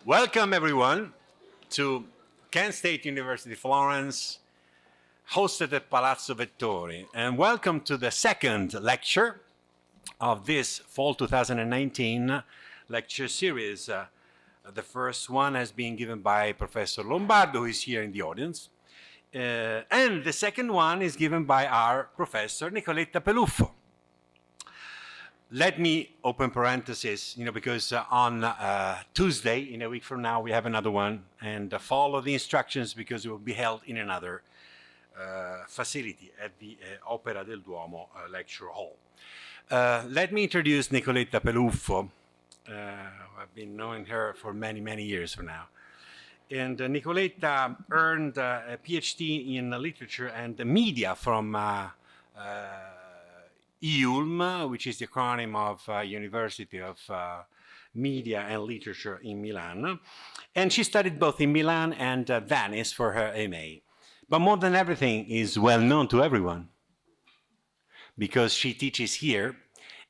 Welcome everyone to Kent State University Florence, hosted at Palazzo Vettori, and welcome to the second lecture of this fall 2019 lecture series. The first one has been given by Professor Lombardo, who is here in the audience, and the second one is given by our professor Nicoletta Peluffo. Let me open parentheses, because on Tuesday, in a week from now, we have another one, and follow the instructions because it will be held in another facility at the Opera del Duomo lecture hall. Let me introduce Nicoletta Peluffo. I've been knowing her for many, many years from now. And Nicoletta earned a PhD in literature and media from IULM, which is the acronym of University of Media and Literature in Milan. And she studied both in Milan and Venice for her MA. But more than everything is well known to everyone because she teaches here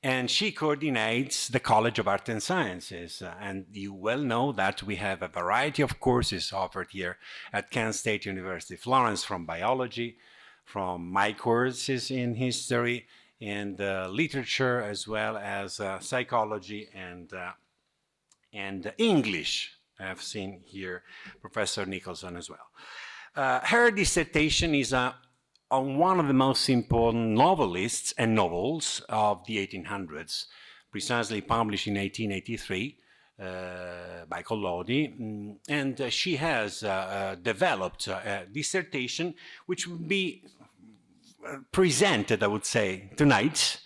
and she coordinates the College of Art and Sciences. And you well know that we have a variety of courses offered here at Kent State University Florence, from biology, from my courses in history, and literature, as well as psychology and English. I've seen here Professor Nicholson as well. Her dissertation is on one of the most important novelists and novels of the 1800s, precisely published in 1883 by Collodi, and she has developed a dissertation which will be presented, I would say, tonight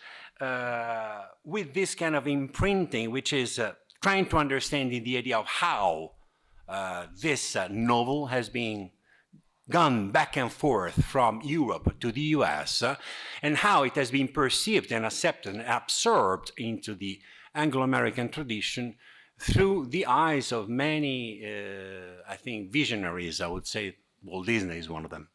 with this kind of imprinting, which is trying to understand the idea of how this novel has been gone back and forth from Europe to the US, and how it has been perceived and accepted and absorbed into the Anglo-American tradition through the eyes of many, I think, visionaries. I would say Walt Disney is one of them.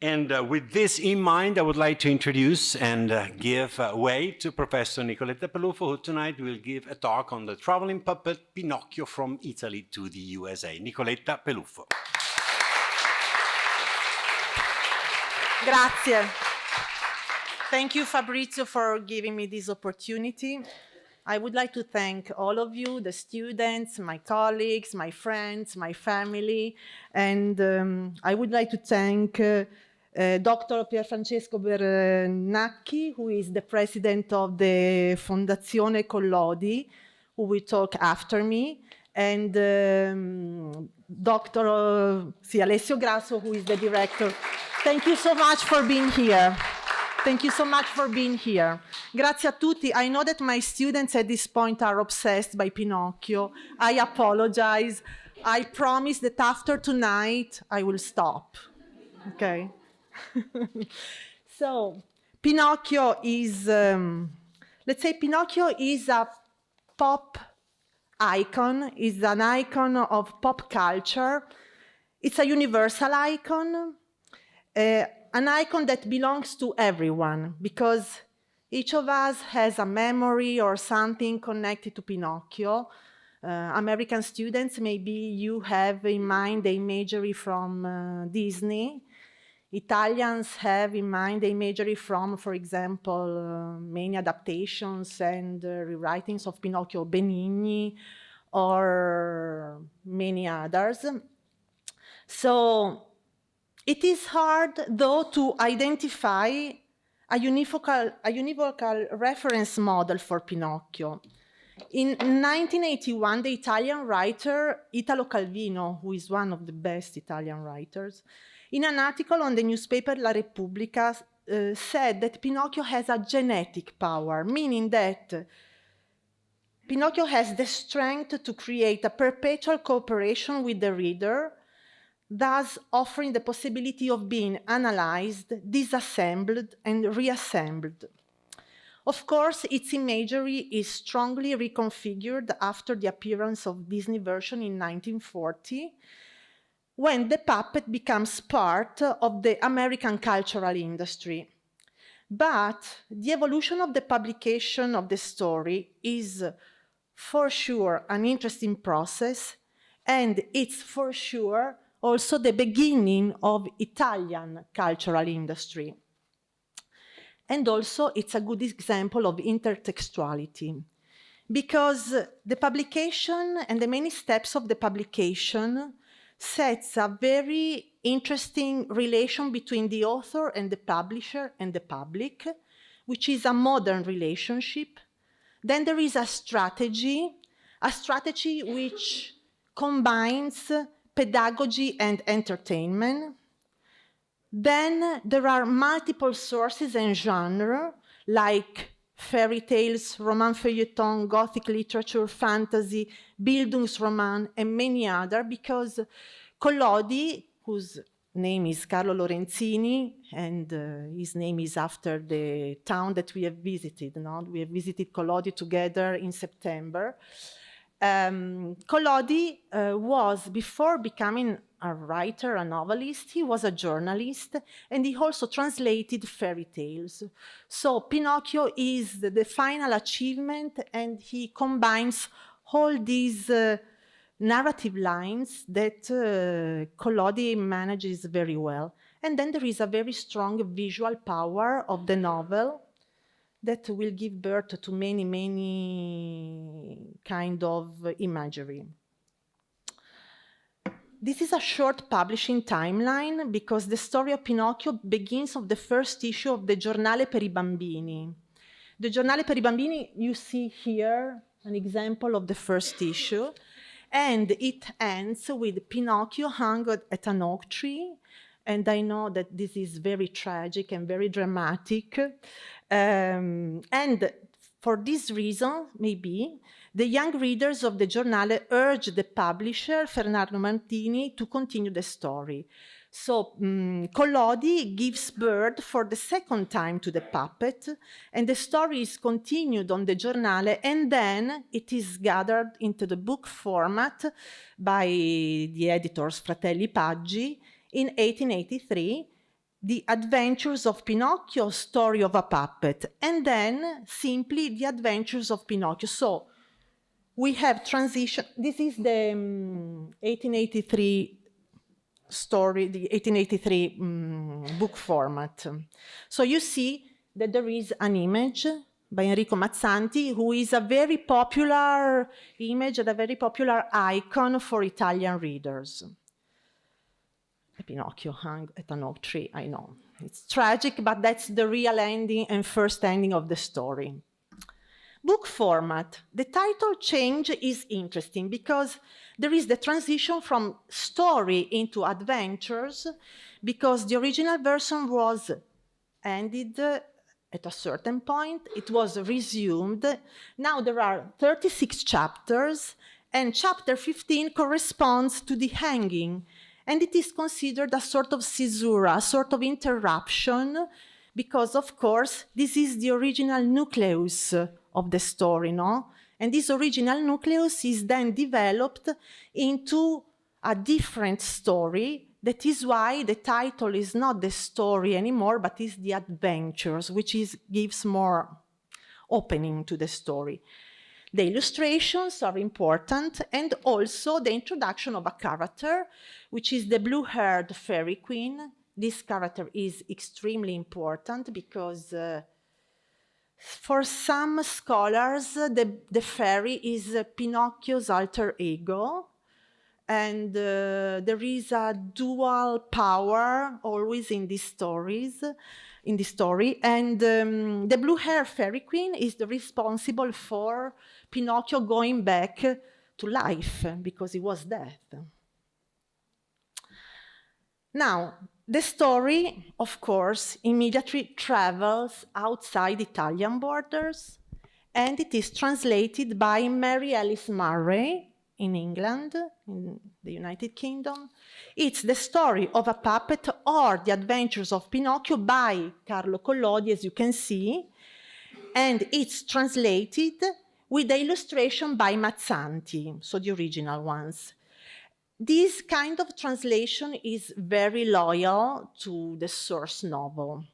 And with this in mind, I would like to introduce and give way to Professor Nicoletta Peluffo, who tonight will give a talk on the traveling puppet Pinocchio from Italy to the USA. Nicoletta Peluffo. Grazie. Thank you, Fabrizio, for giving me this opportunity. I would like to thank all of you, the students, my colleagues, my friends, my family, and I would like to thank Dr. Pierfrancesco Bernacchi, who is the president of the Fondazione Collodi, who will talk after me, and Dr. Alessio Grasso, who is the director. Thank you so much for being here. Thank you so much for being here. Grazie a tutti. I know that my students at this point are obsessed by Pinocchio. I apologize. I promise that after tonight, I will stop. Okay? So, Pinocchio is, let's say Pinocchio is a pop icon, is an icon of pop culture. It's a universal icon, an icon that belongs to everyone, because each of us has a memory or something connected to Pinocchio. American students, maybe you have in mind the imagery from Disney. Italians have in mind the imagery from, for example, many adaptations and rewritings of Pinocchio Benigni or many others. So it is hard, though, to identify a univocal reference model for Pinocchio. In 1981, the Italian writer Italo Calvino, who is one of the best Italian writers, in an article on the newspaper La Repubblica, said that Pinocchio has a genetic power, meaning that Pinocchio has the strength to create a perpetual cooperation with the reader, thus offering the possibility of being analyzed, disassembled, and reassembled. Of course, its imagery is strongly reconfigured after the appearance of Disney version in 1940, when the puppet becomes part of the American cultural industry. But the evolution of the publication of the story is for sure an interesting process, and it's for sure also the beginning of Italian cultural industry. And also it's a good example of intertextuality, because the publication and the many steps of the publication sets a very interesting relation between the author and the publisher and the public, which is a modern relationship. Then there is a strategy which combines pedagogy and entertainment. Then there are multiple sources and genre, like fairy tales, roman feuilleton, Gothic literature, fantasy, Bildungsroman, and many other, because Collodi, whose name is Carlo Lorenzini, and his name is after the town that we have visited. No? We have visited Collodi together in September. Collodi was, before becoming a writer, a novelist, he was a journalist, and he also translated fairy tales. So Pinocchio is the final achievement, and he combines all these narrative lines that Collodi manages very well. And then there is a very strong visual power of the novel that will give birth to many, many kind of imagery. This is a short publishing timeline because the story of Pinocchio begins of the first issue of the Giornale per i Bambini. The Giornale per i Bambini, you see here an example of the first issue, and it ends with Pinocchio hung at an oak tree. And I know that this is very tragic and very dramatic. And for this reason, maybe, the young readers of the Giornale urge the publisher, Fernando Martini, to continue the story. So Collodi gives birth for the second time to the puppet, and the story is continued on the Giornale, and then it is gathered into the book format by the editors Fratelli Paggi in 1883, The Adventures of Pinocchio, Story of a Puppet, and then simply The Adventures of Pinocchio. So we have transition. This is the 1883 story, the 1883 book format. So you see that there is an image by Enrico Mazzanti, who is a very popular image and a very popular icon for Italian readers. Pinocchio hung at an oak tree, I know. It's tragic, but that's the real ending and first ending of the story. Book format. The title change is interesting because there is the transition from story into adventures, because the original version was ended at a certain point, it was resumed. Now there are 36 chapters, and chapter 15 corresponds to the hanging, and it is considered a sort of caesura, a sort of interruption, because of course this is the original nucleus of the story, no? And this original nucleus is then developed into a different story. That is why the title is not the story anymore, but is the adventures, which gives more opening to the story. The illustrations are important, and also the introduction of a character, which is the blue-haired fairy queen. This character is extremely important because for some scholars, the fairy is Pinocchio's alter ego, and there is a dual power always in these stories, in the story, and the blue-haired fairy queen is responsible for Pinocchio going back to life because he was dead. Now, the story, of course, immediately travels outside Italian borders, and it is translated by Mary Alice Murray in England, in the United Kingdom. It's the story of a puppet, or The Adventures of Pinocchio by Carlo Collodi, as you can see, and it's translated with the illustration by Mazzanti, so the original ones. This kind of translation is very loyal to the source novel.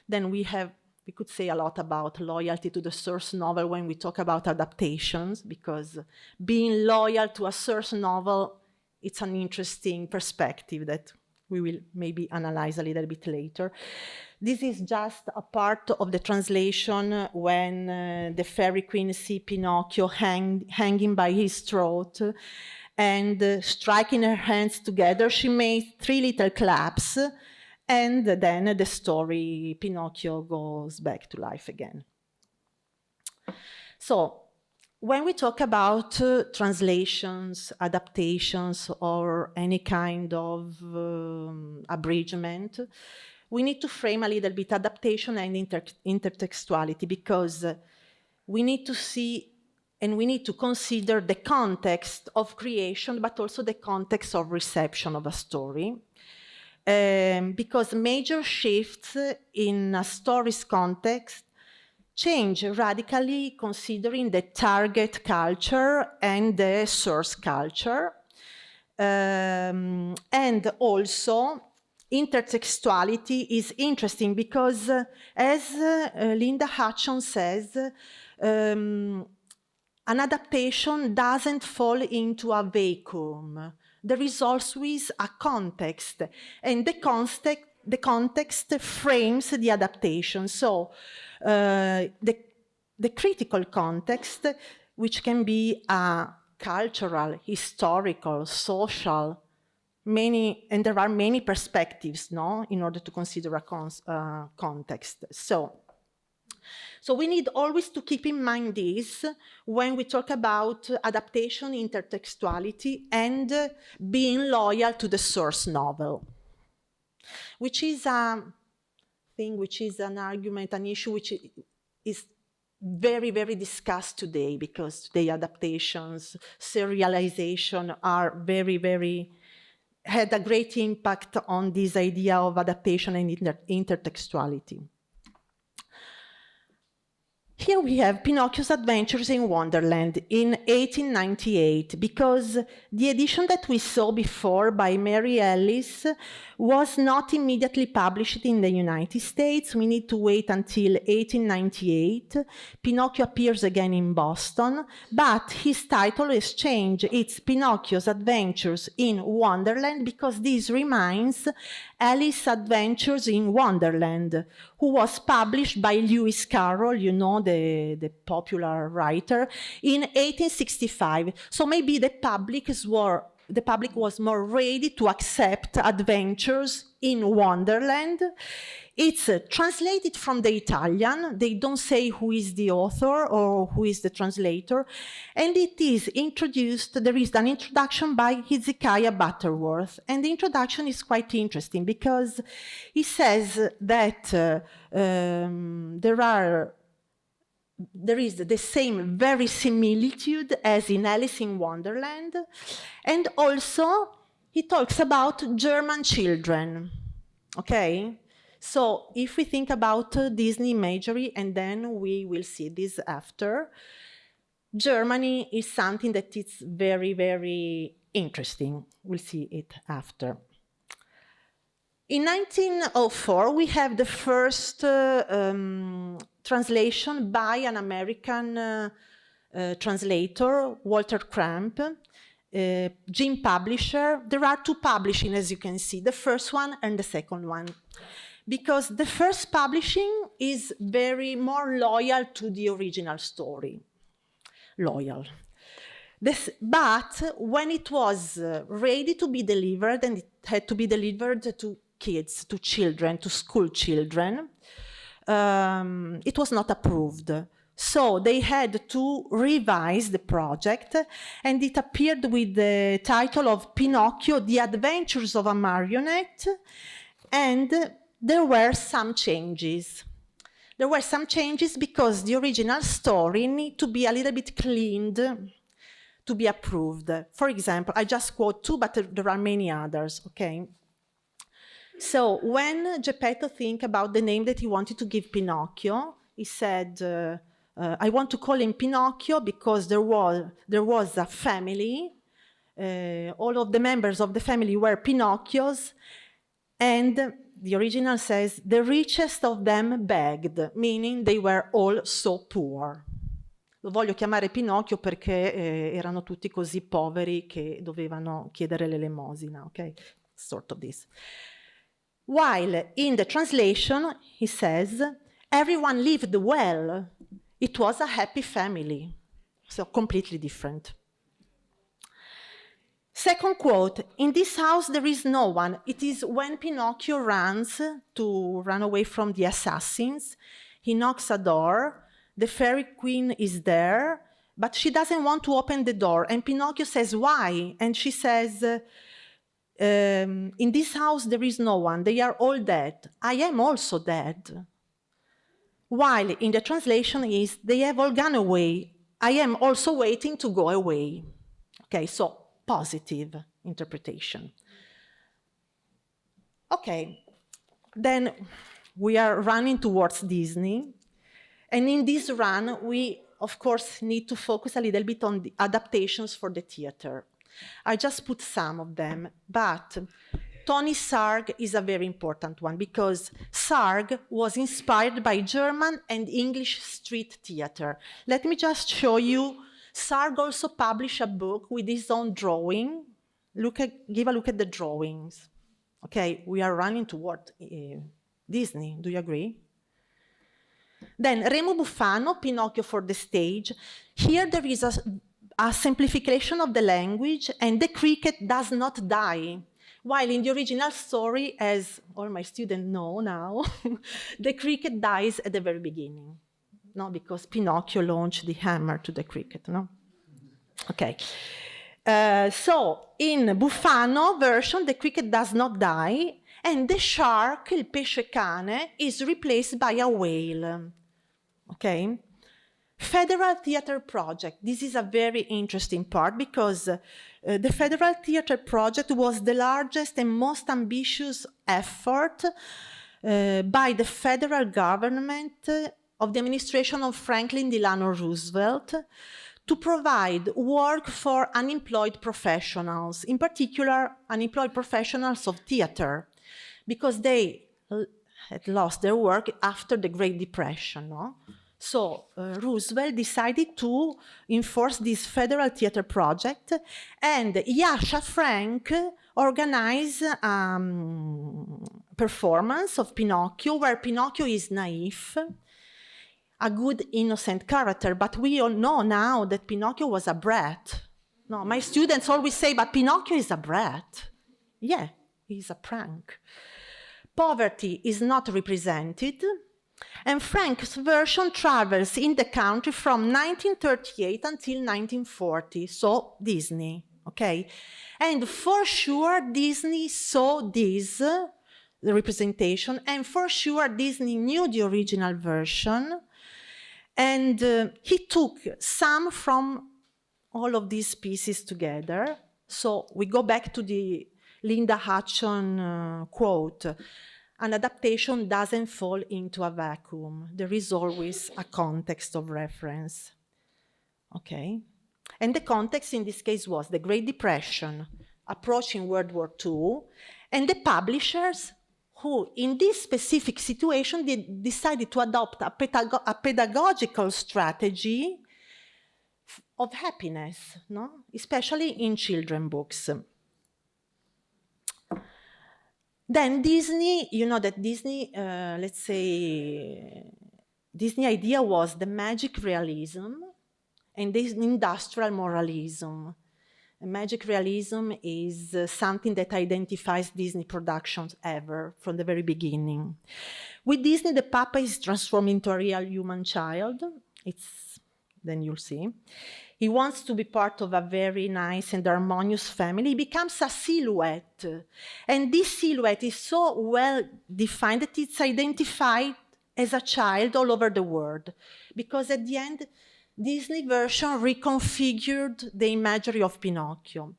Then we have we could say a lot about loyalty to the source novel when we talk about adaptations, because being loyal to a source novel, it's an interesting perspective that we will maybe analyze a little bit later. This is just a part of the translation when the fairy queen sees Pinocchio hanging by his throat, and striking her hands together, she makes 3 little claps, and then the story, Pinocchio goes back to life again. So, when we talk about translations, adaptations, or any kind of abridgment, we need to frame a little bit adaptation and intertextuality, because we need to see and we need to consider the context of creation, but also the context of reception of a story. Because major shifts in a story's context change radically considering the target culture and the source culture. And also, intertextuality is interesting because, as Linda Hutchon says, an adaptation doesn't fall into a vacuum. There is always a context, and the context frames the adaptation. So the critical context, which can be a cultural, historical, social, and there are many perspectives, no, in order to consider a context. So we need always to keep in mind this when we talk about adaptation, intertextuality, and being loyal to the source novel, which is a thing, which is an argument, an issue which is very, very discussed today, because today adaptations, serialization are very, had a great impact on this idea of adaptation and intertextuality. Here we have Pinocchio's Adventures in Wonderland in 1898, because the edition that we saw before by Mary Ellis was not immediately published in the United States. We need to wait until 1898. Pinocchio appears again in Boston, but his title is changed. It's Pinocchio's Adventures in Wonderland, because this reminds Alice's Adventures in Wonderland, who was published by Lewis Carroll, you know, the popular writer, in 1865. So maybe the public was more ready to accept Adventures in Wonderland. It's translated from the Italian. They don't say who is the author or who is the translator. And it is introduced, there is an introduction by Hezekiah Butterworth. And the introduction is quite interesting because he says that there is the same verisimilitude as in Alice in Wonderland. And also, he talks about German children, okay? So if we think about Disney imagery, and then we will see this after, Germany is something that is very, very interesting. We'll see it after. In 1904, we have the first translation by an American translator, Walter Cramp, Jim Publisher. There are 2 publishing, as you can see, the first one and the second one. Because the first publishing is very more loyal to the original story. Loyal. But when it was ready to be delivered, and it had to be delivered to kids, to children, to school children, it was not approved. So they had to revise the project, and it appeared with the title of Pinocchio, The Adventures of a Marionette, and there were some changes. There were some changes because the original story needed to be a little bit cleaned to be approved. For example, I just quote 2, but there are many others, okay? So when Geppetto think about the name that he wanted to give Pinocchio, he said, I want to call him Pinocchio because there was a family, all of the members of the family were Pinocchios, and the original says, the richest of them begged, meaning they were all so poor. Lo voglio chiamare Pinocchio perché erano tutti così poveri che dovevano chiedere l'elemosina, ok? Sort of this. While in the translation, he says, everyone lived well. It was a happy family. So completely different. Second quote, in this house there is no one. It is when Pinocchio runs to run away from the assassins. He knocks a door. The fairy queen is there, but she doesn't want to open the door. And Pinocchio says, why? And she says, in this house there is no one. They are all dead. I am also dead. While in the translation is, they have all gone away. I am also waiting to go away. Okay, so positive interpretation. Okay, then we are running towards Disney. And in this run, we, of course, need to focus a little bit on the adaptations for the theater. I just put some of them, but Tony Sarg is a very important one because Sarg was inspired by German and English street theater. Let me just show you. Sarg also published a book with his own drawing. Give a look at the drawings. Okay, we are running toward Disney. Do you agree? Then Remo Buffano, Pinocchio for the stage. Here there is a simplification of the language, and the cricket does not die. While in the original story, as all my students know now, the cricket dies at the very beginning. No, because Pinocchio launched the hammer to the cricket, no? Okay. So in Buffano version, the cricket does not die, and the shark, il pesce cane, is replaced by a whale. Okay? Federal Theatre Project. This is a very interesting part because the Federal Theatre Project was the largest and most ambitious effort by the federal government of the administration of Franklin Delano Roosevelt to provide work for unemployed professionals, in particular unemployed professionals of theater, because they had lost their work after the Great Depression. No? So Roosevelt decided to enforce this federal theater project, and Yasha Frank organized a performance of Pinocchio where Pinocchio is naive, a good innocent character, but we all know now that Pinocchio was a brat. No, my students always say, but Pinocchio is a brat. Yeah, he's a prank. Poverty is not represented, and Frank's version travels in the country from 1938 until 1940, so Disney, okay? And for sure, Disney saw this, the representation, and for sure, Disney knew the original version, and he took some from all of these pieces together. So we go back to the Linda Hutchon quote. An adaptation doesn't fall into a vacuum. There is always a context of reference. Okay? And the context in this case was the Great Depression, approaching World War II, and the publishers who, in this specific situation, decided to adopt a pedagogical strategy of happiness, no? Especially in children's books. Then Disney, you know that Disney, let's say, Disney idea was the magic realism and this industrial moralism. And magic realism is something that identifies Disney productions ever from the very beginning. With Disney, the Papa is transformed into a real human child. Then you'll see. He wants to be part of a very nice and harmonious family. He becomes a silhouette. And this silhouette is so well defined that it's identified as a child all over the world. Because at the end, Disney version reconfigured the imagery of Pinocchio.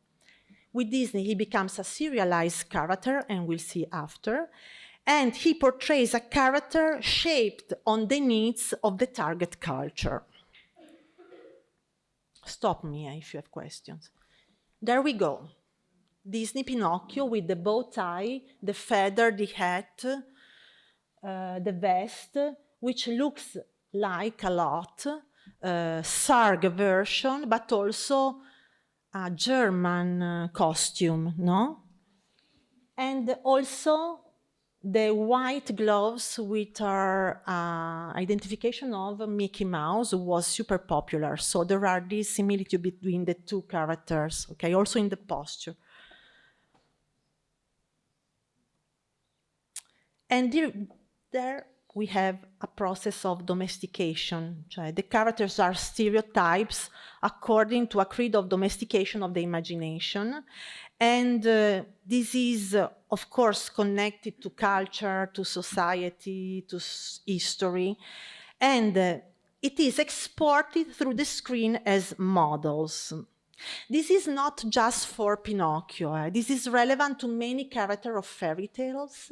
With Disney, he becomes a serialized character, and we'll see after. And he portrays a character shaped on the needs of the target culture. Stop me if you have questions. There we go. Disney Pinocchio with the bow tie, the feather, the hat, the vest, which looks like a lot Sarg version, but also a German costume, no? And also the white gloves with our identification of Mickey Mouse was super popular. So there are these similitude between the two characters, okay, also in the posture. And there we have a process of domestication. Cioè the characters are stereotypes according to a creed of domestication of the imagination. And this is, of course, connected to culture, to society, to history. And it is exported through the screen as models. This is not just for Pinocchio. This is relevant to many characters of fairy tales,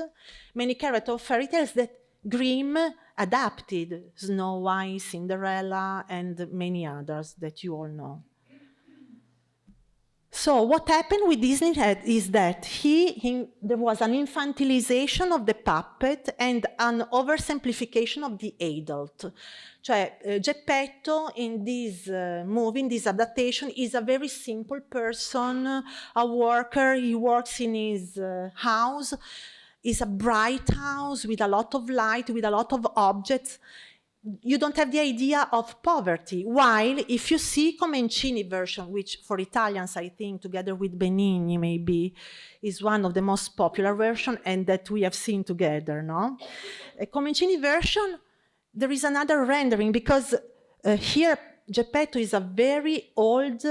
that Grimm adapted, Snow White, Cinderella, and many others that you all know. So what happened with Disney is that there was an infantilization of the puppet and an oversimplification of the adult. Cioè, Geppetto in this movie, in this adaptation, is a very simple person, a worker. He works in his house. It's a bright house with a lot of light, with a lot of objects. You don't have the idea of poverty. While if you see Comencini version, which for Italians, I think, together with Benigni maybe, is one of the most popular version and that we have seen together, no? A Comencini version, there is another rendering because here Geppetto is a very old,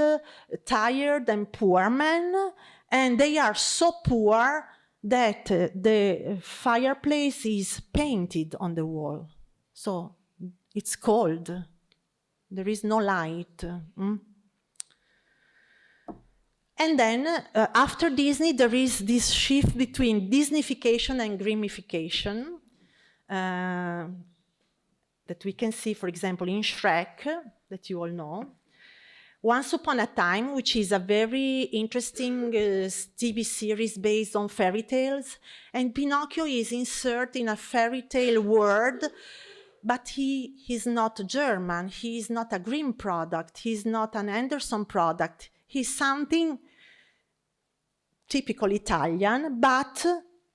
tired and poor man, and they are so poor that the fireplace is painted on the wall. So it's cold. There is no light. And then after Disney, there is this shift between Disneyfication and Grimmification that we can see, for example, in Shrek, that you all know. Once Upon a Time, which is a very interesting TV series based on fairy tales, and Pinocchio is inserted in a fairy tale world. But he's not German, he is not a Grimm product, he's not an Anderson product. He's something typical Italian, but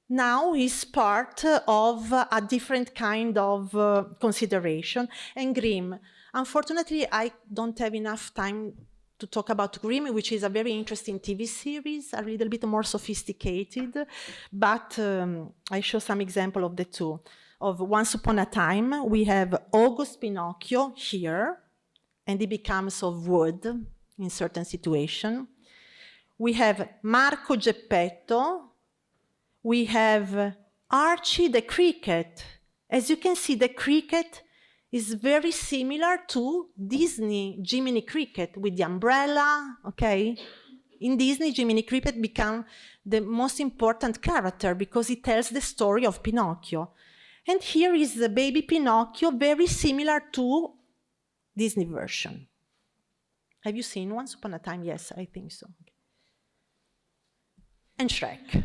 now he's part of a different kind of consideration. And Grimm, unfortunately, I don't have enough time to talk about Grimm, which is a very interesting TV series, a little bit more sophisticated, but I show some example of the two. Of Once Upon a Time, we have August Pinocchio here, and he becomes of wood in certain situation. We have Marco Geppetto. We have Archie the cricket. As you can see, the cricket is very similar to Disney Jiminy Cricket with the umbrella, okay? In Disney, Jiminy Cricket became the most important character because he tells the story of Pinocchio. And here is the baby Pinocchio, very similar to Disney version. Have you seen Once Upon a Time? Yes, I think so. And Shrek. Let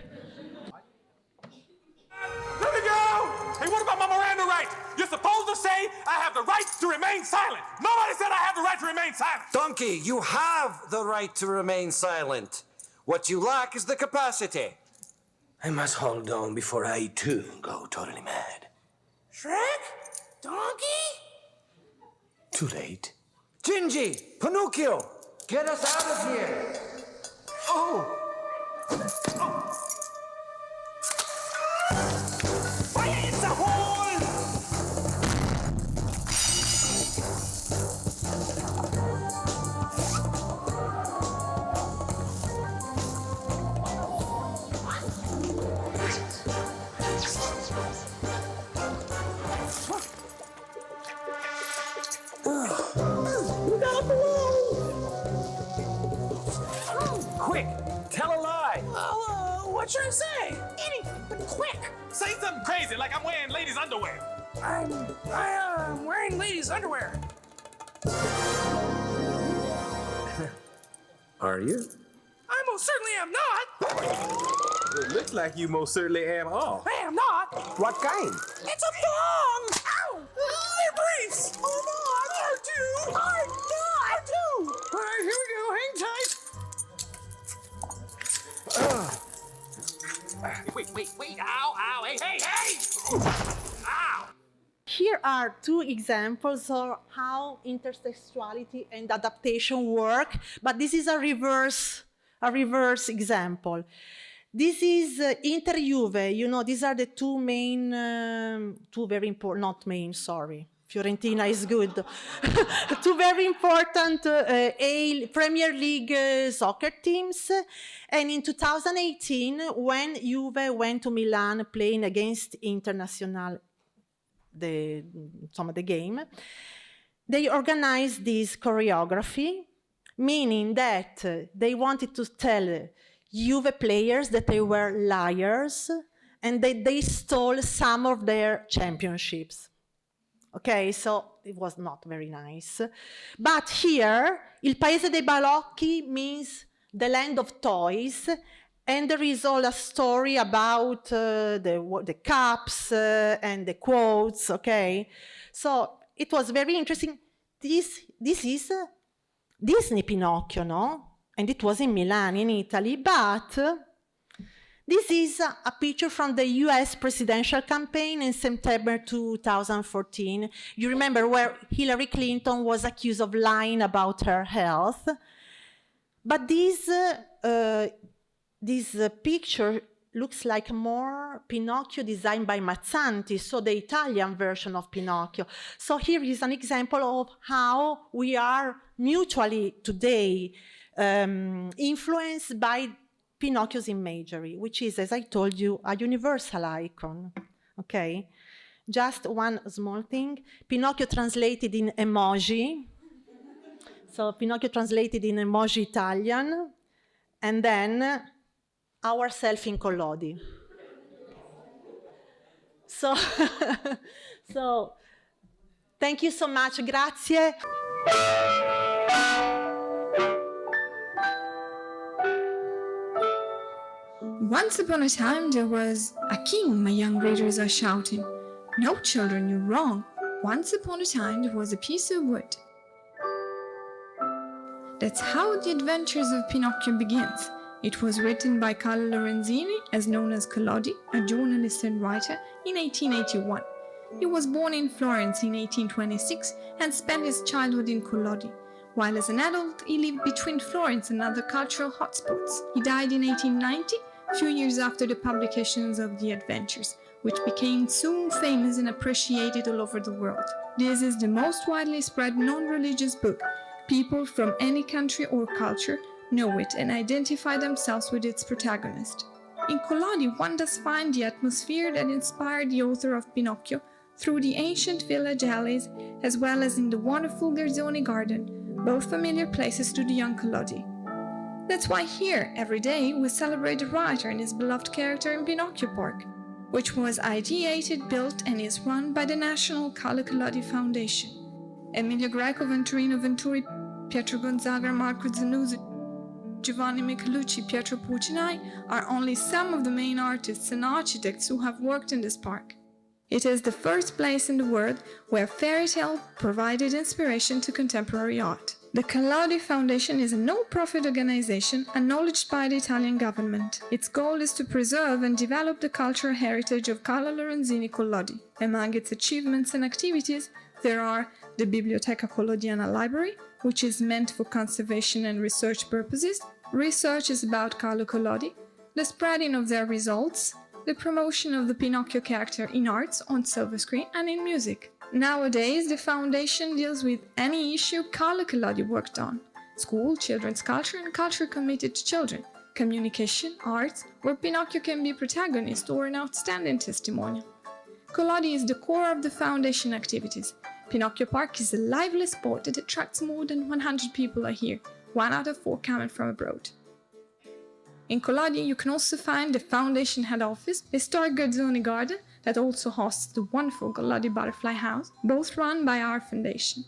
me go! Hey, what about my Miranda rights? You're supposed to say I have the right to remain silent. Nobody said I have the right to remain silent. Donkey, you have the right to remain silent. What you lack is the capacity. I must hold on before I, too, go totally mad. Shrek? Donkey? Too late. Gingy, Pinocchio, get us out of here. Oh! Fire in the hole! Quick, tell a lie. What should I say? Anything, but quick. Say something crazy like I'm wearing ladies' underwear. I'm wearing ladies' underwear. Are you? I'm most certainly am not. It looks like you most certainly am all. I am not. What kind? It's a thong. Ow! They're briefs. Oh, no, R2. R2. All right, here we go. Hang tight. Wait. Ow. Hey. Ow. Here are two examples of how intertextuality and adaptation work, but this is a reverse example. This is inter juve, these are the two main, two very important, not main, sorry. Fiorentina is good. Two very important Premier League soccer teams. And in 2018, when Juve went to Milan playing against Internazionale, the game, they organized this choreography, meaning that they wanted to tell Juve players that they were liars and that they stole some of their championships. Okay, so it was not very nice. But here, il paese dei balocchi means the land of toys, and there is all a story about the cups and the quotes, okay? So it was very interesting. This is Disney Pinocchio, no? And it was in Milan, in Italy, but this is a picture from the US presidential campaign in September 2014. You remember where Hillary Clinton was accused of lying about her health. But this picture looks like more Pinocchio designed by Mazzanti, so the Italian version of Pinocchio. So here is an example of how we are mutually today influenced by Pinocchio's imagery, which is, as I told you, a universal icon, okay? Just one small thing. Pinocchio translated in emoji. So Pinocchio translated in emoji Italian, and then ourselves in Collodi. So, thank you so much, grazie. Once upon a time there was a king, my young readers are shouting. No, children, you're wrong. Once upon a time there was a piece of wood. That's how the Adventures of Pinocchio begins. It was written by Carlo Lorenzini, as known as Collodi, a journalist and writer, in 1881. He was born in Florence in 1826 and spent his childhood in Collodi. While as an adult, he lived between Florence and other cultural hotspots. He died in 1890, a few years after the publications of the Adventures, which became soon famous and appreciated all over the world. This is the most widely spread non-religious book. People from any country or culture know it and identify themselves with its protagonist. In Collodi, one does find the atmosphere that inspired the author of Pinocchio through the ancient village alleys, as well as in the wonderful Garzoni garden, both familiar places to the young Collodi. That's why here, every day, we celebrate the writer and his beloved character in Pinocchio Park, which was ideated, built, and is run by the National Carlo Collodi Foundation. Emilio Greco, Venturino Venturi, Pietro Gonzaga, Marco Zanuzzi, Giovanni Michelucci, Pietro Puccinai are only some of the main artists and architects who have worked in this park. It is the first place in the world where fairy tale provided inspiration to contemporary art. The Collodi Foundation is a no-profit organization acknowledged by the Italian government. Its goal is to preserve and develop the cultural heritage of Carlo Lorenzini Collodi. Among its achievements and activities, there are the Biblioteca Collodiana Library, which is meant for conservation and research purposes. Research is about Carlo Collodi, the spreading of their results, the promotion of the Pinocchio character in arts, on silver screen, and in music. Nowadays, the foundation deals with any issue Carlo Collodi worked on: school, children's culture, and culture committed to children, communication, arts, where Pinocchio can be a protagonist or an outstanding testimonial. Collodi is the core of the foundation activities. Pinocchio Park is a lively spot that attracts more than 100 people a year, 1 out of 4 coming from abroad. In Collodi, you can also find the foundation head office, the historic Garzoni garden that also hosts the wonderful Collodi Butterfly House, both run by our foundation.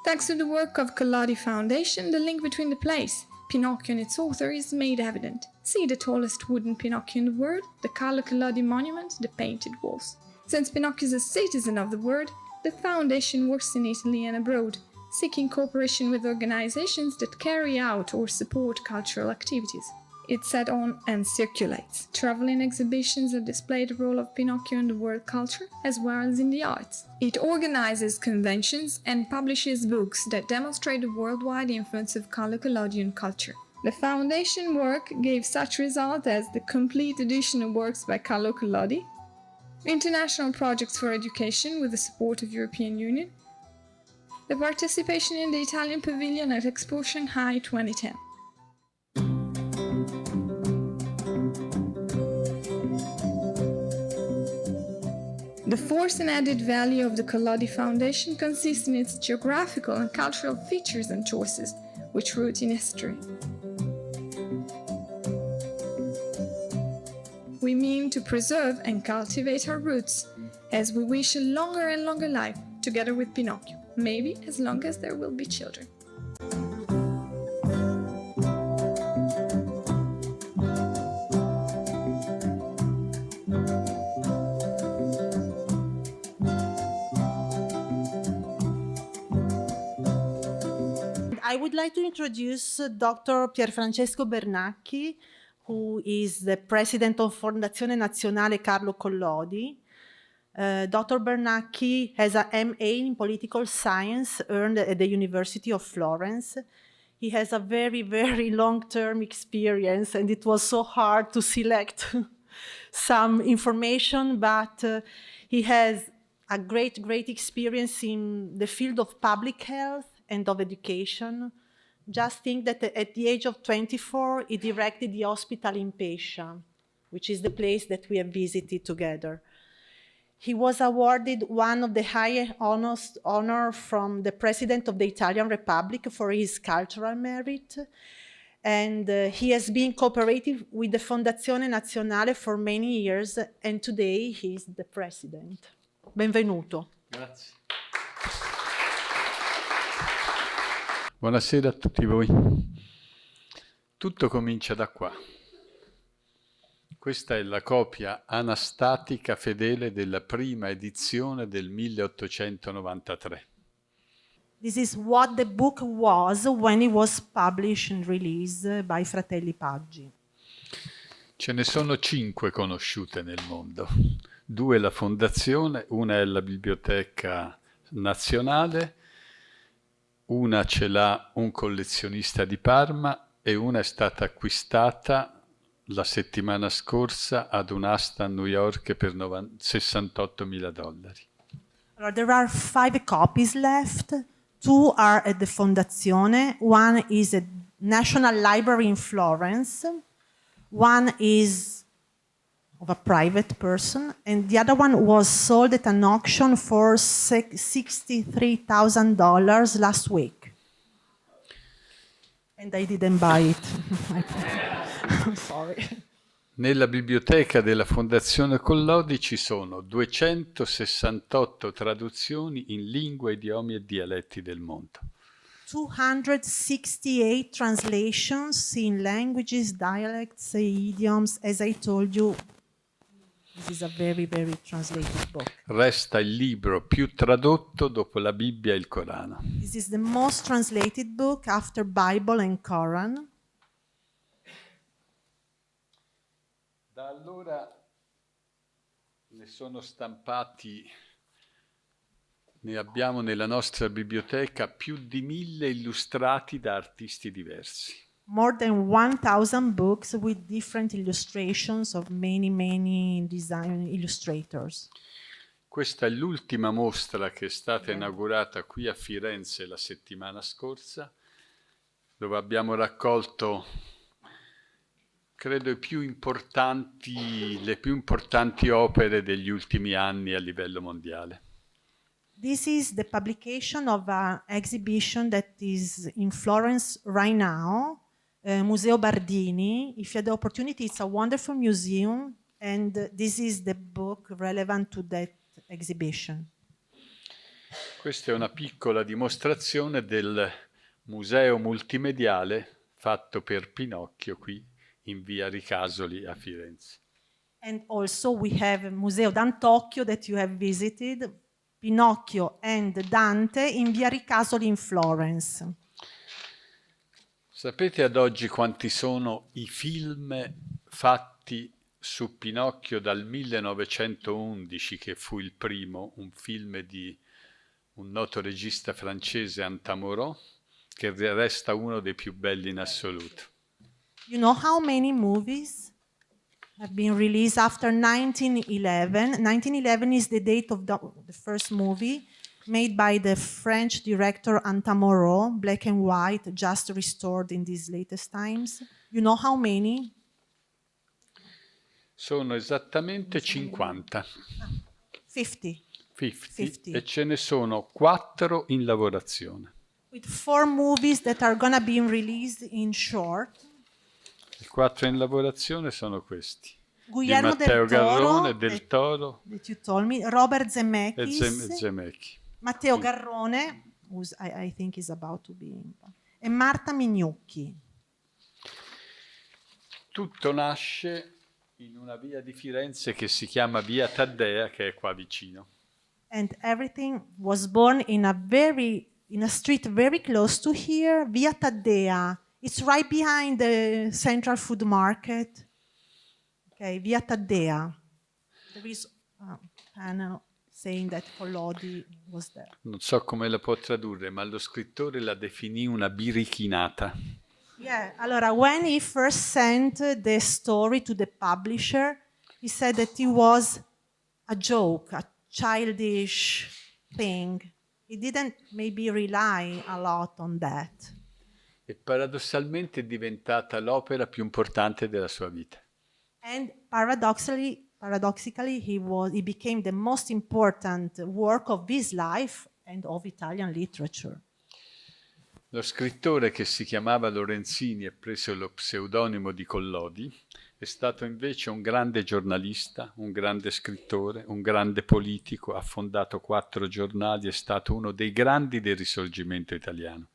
Thanks to the work of Collodi Foundation, the link between the place, Pinocchio and its author is made evident. See the tallest wooden Pinocchio in the world, the Carlo Collodi monument, the painted walls. Since Pinocchio is a citizen of the world, the foundation works in Italy and abroad, seeking cooperation with organizations that carry out or support cultural activities. It set on and circulates traveling exhibitions that display the role of Pinocchio in the world culture as well as in the arts. It organizes conventions and publishes books that demonstrate the worldwide influence of Carlo Collodian culture. The foundation work gave such results as the complete edition of works by Carlo Collodi, international projects for education with the support of European Union, the participation in the Italian Pavilion at Expo Shanghai 2010. The force and added value of the Collodi Foundation consists in its geographical and cultural features and choices, which root in history. We mean to preserve and cultivate our roots, as we wish a longer and longer life, together with Pinocchio, maybe as long as there will be children. I would like to introduce Dr. Pierfrancesco Bernacchi, who is the president of Fondazione Nazionale Carlo Collodi. Dr. Bernacchi has an MA in political science earned at the University of Florence. He has a very, very long-term experience, and it was so hard to select some information, but he has a great experience in the field of public health and of education. Just think that at the age of 24, he directed the hospital in Pescia, which is the place that we have visited together. He was awarded one of the highest honors from the President of the Italian Republic for his cultural merit. And he has been cooperating with the Fondazione Nazionale for many years, and today he is the president. Benvenuto. Grazie. Buonasera a tutti voi. Tutto comincia da qua. Questa è la copia anastatica fedele della prima edizione del 1893. This is what the book was when it was published and released by Fratelli Paggi. Ce ne sono 5 conosciute nel mondo. 2 la Fondazione, una è la Biblioteca Nazionale, una ce l'ha un collezionista di Parma e una è stata acquistata la settimana scorsa ad un'asta a New York per $68.000. There are 5 copies left. 2 are at the Fondazione. One is at National Library in Florence. One is of a private person, and the other one was sold at an auction for $63,000 last week. And I didn't buy it. I'm sorry. Nella biblioteca della Fondazione Collodi ci sono 268 traduzioni in lingue, idiomi e dialetti del mondo. 268 translations in languages, dialects, idioms. As I told you, this is a very translated book. Resta il libro più tradotto dopo la Bibbia e il Corano. This is the most translated book after Bible and Quran. Da allora ne sono stampati, ne abbiamo nella nostra biblioteca più di 1000 illustrati da artisti diversi. More than 1,000 books with different illustrations of many design illustrators. Questa è l'ultima mostra che è stata inaugurata qui a Firenze la settimana scorsa, dove abbiamo raccolto, credo, le più importanti opere degli ultimi anni a livello mondiale. This is the publication of an exhibition that is in Florence right now, Museo Bardini. If you have the opportunity, it's a wonderful museum, and this is the book relevant to that exhibition. Questa è una piccola dimostrazione del museo multimediale fatto per Pinocchio qui in via Ricasoli a Firenze. And also we have Museo d'Antocchio that you have visited, Pinocchio and Dante in via Ricasoli in Florence. Sapete ad oggi quanti sono i film fatti su Pinocchio dal 1911, che fu il primo, un film di un noto regista francese, Antamorò, che resta uno dei più belli in assoluto. You know how many movies have been released after 1911? 1911 is the date of the first movie made by the French director Antamorò, black and white, just restored in these latest times. You know how many? Sono esattamente 50. 50. 50. E ce ne sono 4 in lavorazione. With 4 movies that are gonna be released in short. I 4 in lavorazione sono questi. Guillermo di Matteo del Toro, Garrone, del Toro that you told me, Robert e Zemeckis, Zemeckis. Matteo Garrone, who I think is about to be, e Marta Mignucchi. Tutto nasce in una via di Firenze che si chiama Via Taddea, che è qua vicino. And everything was born in a street very close to here, Via Taddea. It's right behind the Central Food Market. Okay, Via Taddea. There is a panel saying that Collodi was there. Non so come la può tradurre, ma lo scrittore la definì una birichinata. Yeah, allora, when he first sent the story to the publisher, he said that it was a joke, a childish thing. He didn't maybe rely a lot on that. E paradossalmente è diventata l'opera più importante della sua vita. And paradoxically, he became the most important work of his life and of Italian literature. Lo scrittore, che si chiamava Lorenzini e prese lo pseudonimo di Collodi, è stato invece un grande giornalista, un grande scrittore, un grande politico, ha fondato 4 giornali, è stato uno dei grandi del Risorgimento italiano.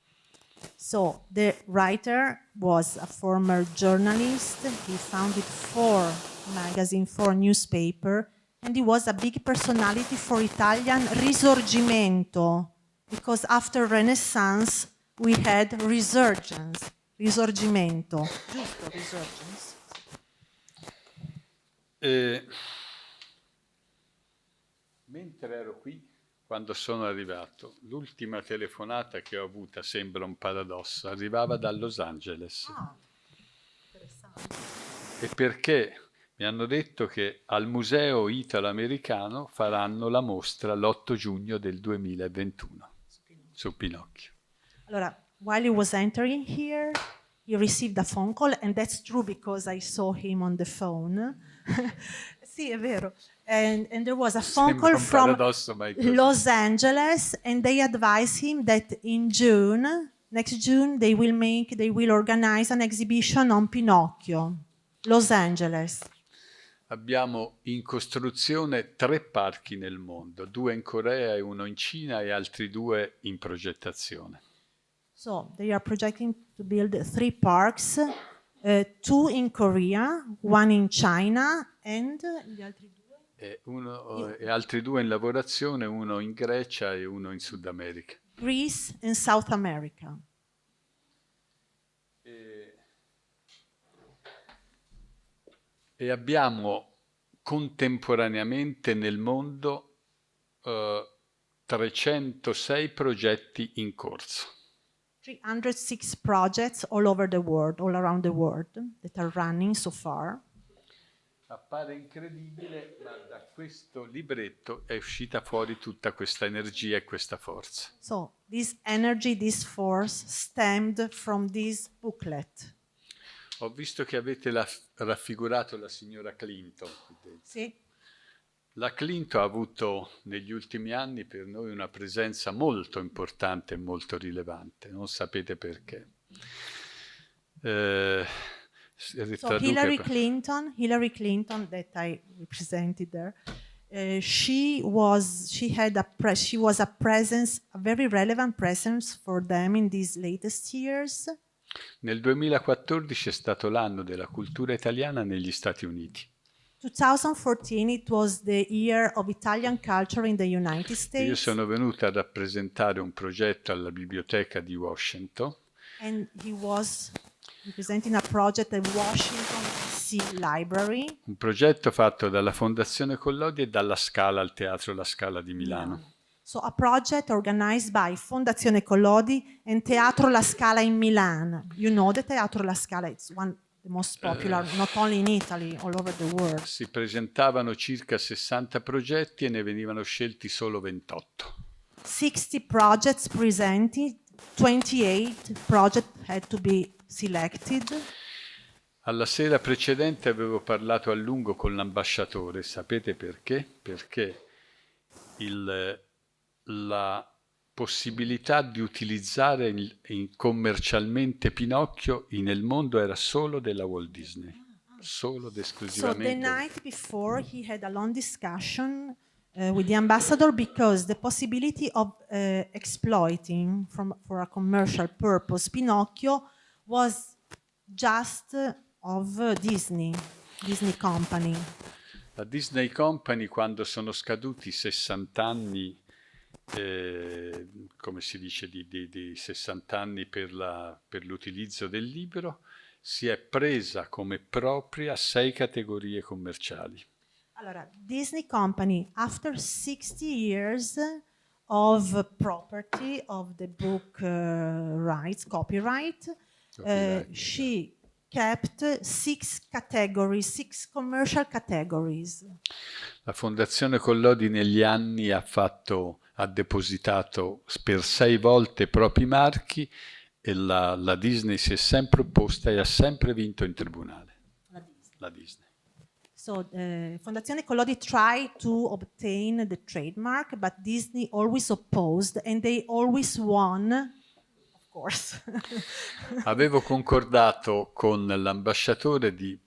So the writer was a former journalist. He founded 4 magazines, 4 newspapers, and he was a big personality for Italian Risorgimento, because after Renaissance we had resurgence, Risorgimento. Giusto, resurgence. Mentre ero qui, quando sono arrivato, l'ultima telefonata che ho avuta, sembra un paradosso, arrivava da Los Angeles. Interessante. E perché mi hanno detto che al Museo Italo-Americano faranno la mostra l'8 giugno del 2021 su Pinocchio. Allora, while he was entering here, he received a phone call, and that's true because I saw him on the phone. Sì, è vero. And there was a phone Sembra call un from paradosso, ma è così. Los Angeles, and they advised him that in June, next June, they will organize an exhibition on Pinocchio. Los Angeles. Abbiamo in costruzione 3 parchi nel mondo, 2 in Corea e 1 in Cina e altri 2 in progettazione. So they are projecting to build 3 parks, 2 in Korea, 1 in China, and gli altri 2? E altri 2 in lavorazione, 1 in Grecia e 1 in Sud America. Greece and South America. E abbiamo contemporaneamente nel mondo 306 progetti in corso. 306 projects all over the world, all around the world, that are running so far. Appare incredibile, ma da questo libretto è uscita fuori tutta questa energia e questa forza. So this energy, this force stemmed from this booklet. Ho visto che avete raffigurato la signora Clinton. Sì. La Clinton ha avuto negli ultimi anni per noi una presenza molto importante e molto rilevante, non sapete perché. So Hillary Clinton that I represented there, she was a presence, a very relevant presence for them in these latest years. Nel 2014 è stato l'anno della cultura italiana negli Stati Uniti. 2014, it was the year of Italian culture in the United Io States. sono venuto a rappresentare un progetto alla biblioteca di Washington And he was representing a project at Washington DC Library. un progetto fatto dalla Fondazione Collodi e dalla Scala al Teatro La Scala di Milano. So a project organized by Fondazione Collodi and Teatro La Scala in Milan. You know the Teatro La Scala, it's one of the most popular, not only in Italy, all over the world. Si presentavano circa 60 progetti e ne venivano scelti solo 28. 60 projects presented, 28 projects had to be selected. Alla sera precedente avevo parlato a lungo con l'ambasciatore, sapete perché? Perché la possibilità di utilizzare commercialmente Pinocchio nel mondo era solo della Walt Disney, solo ed So the esclusivamente. night before he had a long discussion with the ambassador because the possibility of exploiting for a commercial purpose Pinocchio was just of Disney Company. La Disney Company, quando sono scaduti 60 anni, come si dice, di 60 anni per l'utilizzo del libro, si è presa come propria 6 categorie commerciali. Allora, Disney Company, after 60 years of property of the book rights, copyright, she kept 6 categories, 6 commercial categories. La Fondazione Collodi negli anni ha depositato per 6 volte i propri marchi e la Disney si è sempre opposta e ha sempre vinto in tribunale. La Disney. So Fondazione Collodi tried to obtain the trademark, but Disney always opposed and they always won, of course. Avevo concordato con l'ambasciatore di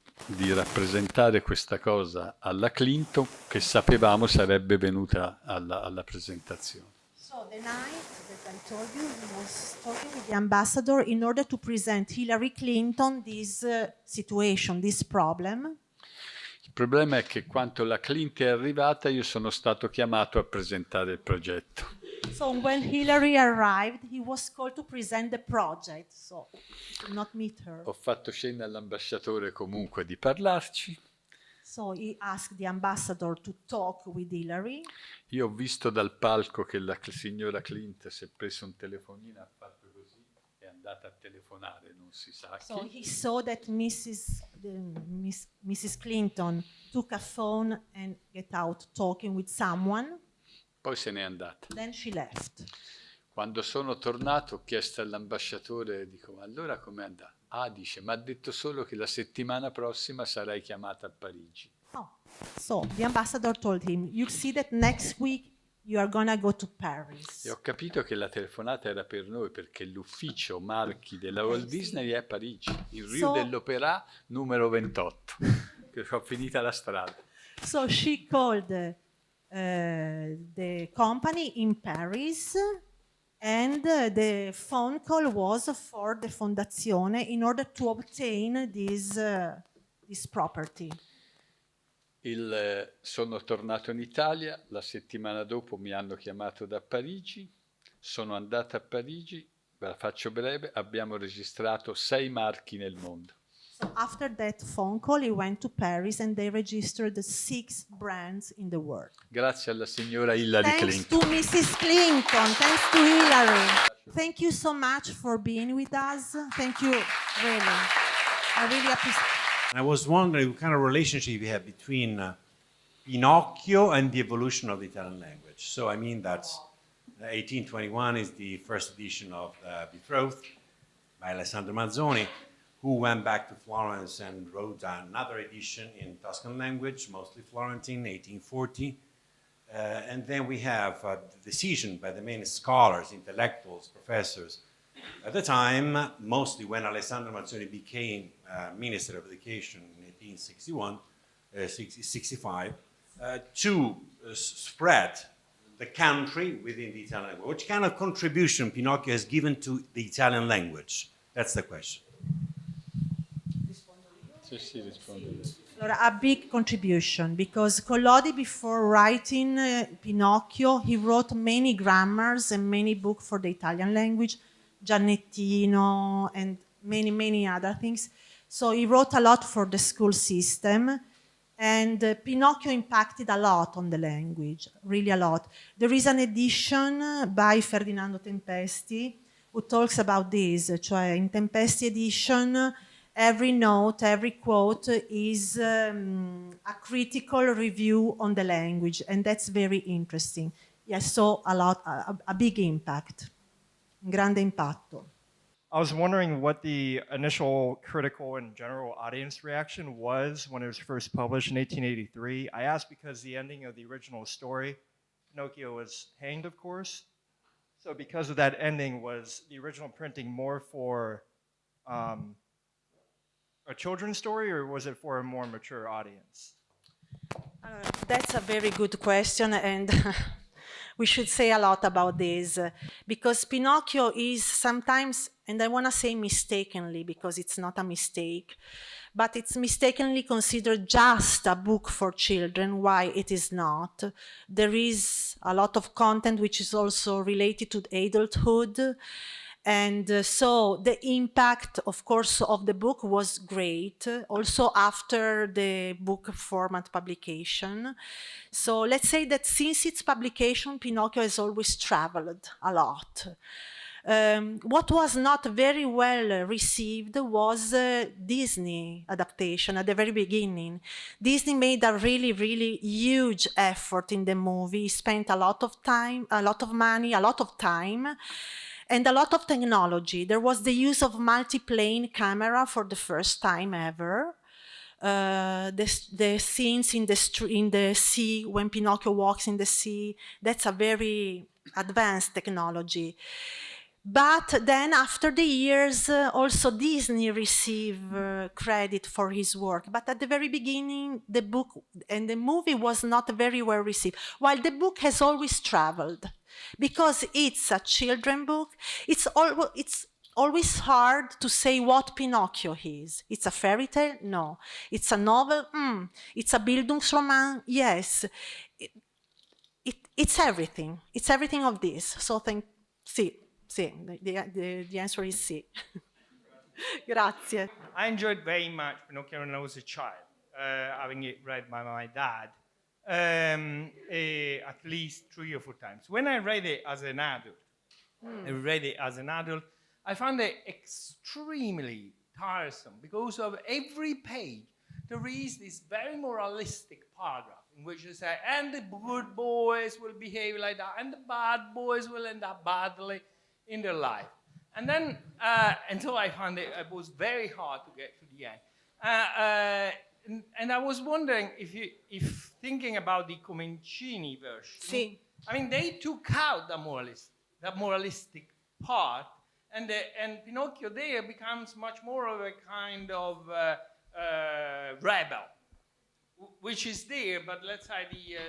rappresentare questa cosa alla Clinton, che sapevamo sarebbe venuta alla presentazione. So the night that I told you, he was talking with the ambassador in order to present Hillary Clinton this situation, this problem. Il problema è che quando la Clinton è arrivata io sono stato chiamato a presentare il progetto. So when Hillary arrived, he was called to present the project, so he could not meet her. Ho fatto cenno all'ambasciatore comunque di parlarci. So he asked the ambassador to talk with Hillary. Io ho visto dal palco che la signora Clinton si è preso un telefonino, ha fatto così, è andata a telefonare, non si sa chi. So he saw that Mrs. Clinton took a phone and get out talking with someone. Poi se n'è andata. Then she left. Quando sono tornato ho chiesto all'ambasciatore, dico, ma allora com'è andata? Ah, dice, mi ha detto solo che la settimana prossima sarai chiamata a Parigi. Oh, so the ambassador told him, "You'll see that next week you are gonna go to Paris." E ho capito che la telefonata era per noi, perché l'ufficio marchi della Walt Disney è a Parigi, in Rue de l'Opéra numero 28, che ho finita la strada. So she called the company in Paris, and the phone call was for the Fondazione in order to obtain this property. Sono tornato in Italia, la settimana dopo mi hanno chiamato da Parigi, sono andato a Parigi, ve la faccio breve, abbiamo registrato 6 marchi nel mondo. So after that phone call, he went to Paris and they registered the 6 brands in the world. Grazie alla signora Hillary Thanks Clinton. to Mrs. Clinton, thanks to Hillary. Thank you so much for being with us. Thank you, really. I really appreciate it. I was wondering what kind of relationship you have between Pinocchio and the evolution of the Italian language. So, I mean, that's 1821 is the first edition of Betrothed by Alessandro Manzoni, who went back to Florence and wrote another edition in Tuscan language, mostly Florentine, 1840. And then we have the decision by the main scholars, intellectuals, professors at the time, mostly when Alessandro Manzoni became Minister of Education in 1865, to spread the country within the Italian language. What kind of contribution Pinocchio has given to the Italian language? That's the question. Allora, a big contribution, because Collodi, before writing Pinocchio, he wrote many grammars and many books for the Italian language, Giannettino and many other things. So he wrote a lot for the school system, and Pinocchio impacted a lot on the language, really a lot. There is an edition by Ferdinando Tempesti who talks about this, cioè in Tempesti edition every note, every quote is a critical review on the language, and that's very interesting. Yes, so a big impact, un grande impatto. I was wondering what the initial critical and general audience reaction was when it was first published in 1883. I asked because the ending of the original story, Pinocchio was hanged, of course. So because of that ending, was the original printing more for a children's story, or was it for a more mature audience? That's a very good question, and we should say a lot about this, because Pinocchio is sometimes, and I want to say mistakenly, because it's not a mistake, but it's mistakenly considered just a book for children. Why it is not? There is a lot of content which is also related to adulthood. And so the impact, of course, of the book was great, also after the book format publication. So let's say that since its publication, Pinocchio has always traveled a lot. What was not very well received was Disney adaptation at the very beginning. Disney made a really huge effort in the movie, spent a lot of time, a lot of money, a lot of time, and a lot of technology. There was the use of multi-plane camera for the first time ever. The scenes in the sea, when Pinocchio walks in the sea, that's a very advanced technology. But then after the years, also Disney received credit for his work. But at the very beginning, the book and the movie was not very well received, while the book has always traveled. Because it's a children's book, it's always hard to say what Pinocchio is. It's a fairy tale? No. It's a novel? It's a Bildungsroman? Yes. It's everything. It's everything of this. So sì. The answer is sì. Grazie. I enjoyed very much Pinocchio when I was a child, having it read by my dad. At least 3 or 4 times. When I read it as an adult, I found it extremely tiresome because of every page there is this very moralistic paragraph in which they say, and the good boys will behave like that, and the bad boys will end up badly in their life. And then, until I found it was very hard to get to the end. And I was wondering if thinking about the Comencini version, sì. I mean, they took out that moralistic part, and Pinocchio there becomes much more of a kind of rebel, which is there, but let's say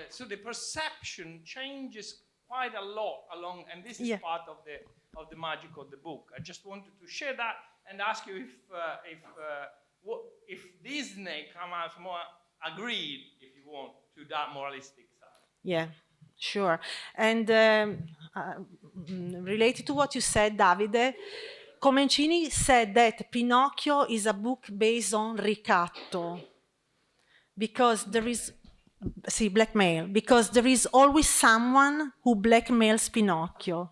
so the perception changes quite a lot along, and this is part of the magic of the book. I just wanted to share that and ask you if Disney come out more agreed, if you want, to that moralistic side. Yeah, sure. And related to what you said, Davide, Comencini said that Pinocchio is a book based on ricatto, because there is, blackmail, because there is always someone who blackmails Pinocchio,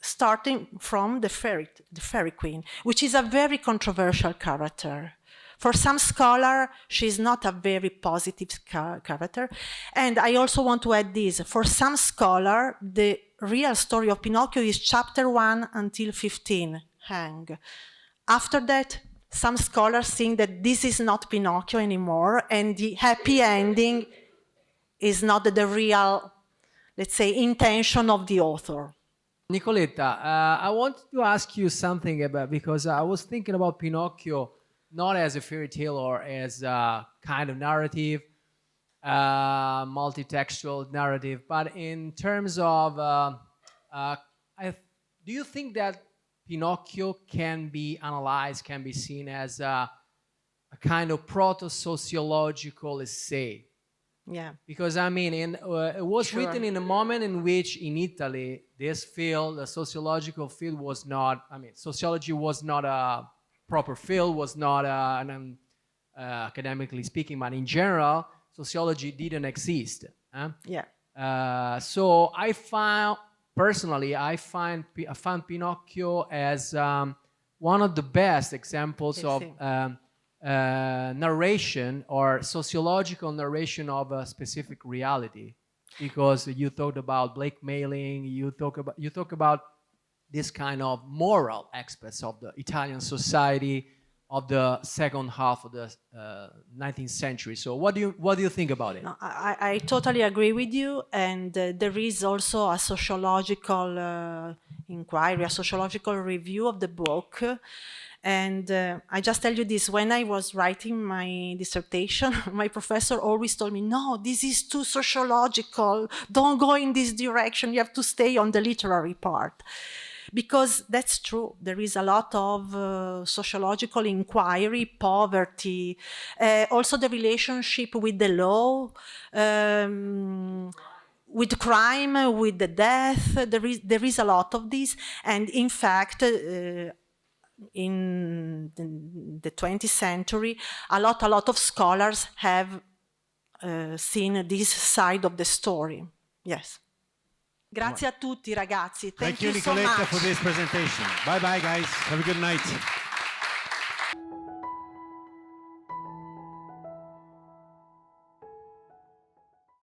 starting from the fairy queen, which is a very controversial character. For some scholar, she's not a very positive character. And I also want to add this. For some scholar, the real story of Pinocchio is chapter 1 until 15, hang. After that, some scholars think that this is not Pinocchio anymore, and the happy ending is not the real, let's say, intention of the author. Nicoletta, I wanted to ask you something about, because I was thinking about Pinocchio not as a fairy tale or as a kind of narrative, multi-textual narrative, but in terms of, do you think that Pinocchio can be analyzed, can be seen as a kind of proto-sociological essay. Yeah. Because I mean, it was written in a moment in which in Italy, this field, the sociological field was not, I mean, sociology was not a proper field, was not academically speaking, but in general, sociology didn't exist. Yeah. So I found, personally, I found Pinocchio as one of the best examples of narration or sociological narration of a specific reality, because you talked about blackmailing, you talk about this kind of moral aspects of the Italian society of the second half of the 19th century. So what do you think about it? No, I totally agree with you, and there is also a sociological inquiry, a sociological review of the book. And I just tell you this, when I was writing my dissertation, my professor always told me, no, this is too sociological, don't go in this direction, you have to stay on the literary part. Because that's true, there is a lot of sociological inquiry, poverty, also the relationship with the law, with crime, with the death, there is a lot of this, and in fact, in the 20th century, a lot of scholars have seen this side of the story. Yes. Grazie a tutti, ragazzi. Thank you Nicoletta, so much for this presentation. Bye bye, guys. Have a good night.